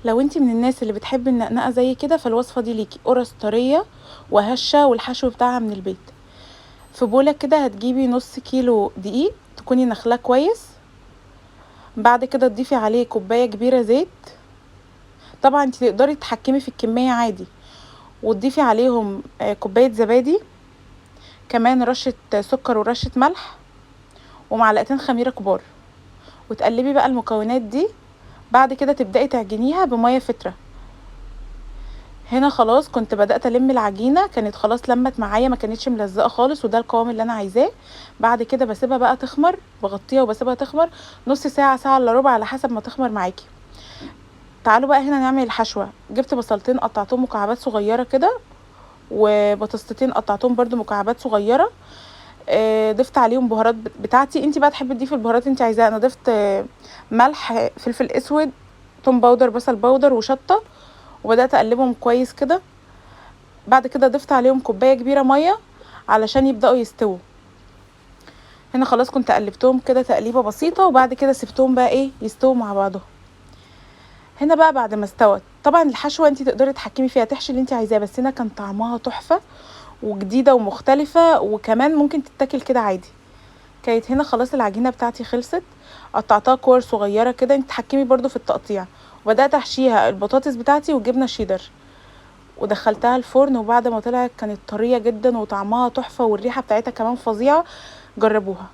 لو انتي من الناس اللي بتحب النقنقه زي كده فالوصفه دي ليكي. قرص طريه وهشه والحشو بتاعها من البيت. في بوله كده هتجيبي نص كيلو دقيق تكوني نخلاه كويس. بعد كده تضيفي عليه كوبايه كبيره زيت. طبعا انتي تقدري تتحكمي في الكميه عادي. وتضيفي عليهم كوبايه زبادي، كمان رشه سكر ورشه ملح ومعلقتين خميره كبار. وتقلبي بقى المكونات دي. بعد كده تبداي تعجنيها بميه فتره. هنا خلاص كنت بدأت الم العجينة، كانت خلاص لمت معايا، ما كانتش ملزقة خالص، وده القوام اللي انا عايزاه. بعد كده بسيبها بقى تخمر، بغطيها وبسيبها تخمر نص ساعة، ساعة الا ربع، على حسب ما تخمر معاكي. تعالوا بقى هنا نعمل الحشوة. جبت بصلتين قطعتهم مكعبات صغيرة كده، وبطاطستين قطعتهم برضو مكعبات صغيرة. ضفت عليهم بهارات بتاعتي، انتي بقى تحبي تضيفي البهارات انتي عايزاها. انا ضفت ملح، فلفل اسود، توم باودر، بصل باودر، وشطة. وبدأت اقلبهم كويس كده. بعد كده ضفت عليهم كوبايه كبيره ميه علشان يبداوا يستووا. هنا خلاص كنت قلبتهم كده تقليبه بسيطه، وبعد كده سبتهم بقى يستووا مع بعضهم. هنا بقى بعد ما استوت، طبعا الحشوه انت تقدري تتحكمي فيها، تحشي اللي انت عايزاه، بس هنا كان طعمها تحفه وجديده ومختلفه، وكمان ممكن تتاكل كده عادي. كانت هنا خلاص العجينه بتاعتي خلصت. قطعتها كور صغيره كده، انت تتحكمي برضو في التقطيع. وبدات احشيها البطاطس بتاعتي وجبنه شيدر، ودخلتها الفرن. وبعد ما طلعت كانت طريه جدا وطعمها تحفه، والريحه بتاعتها كمان فظيعه. جربوها.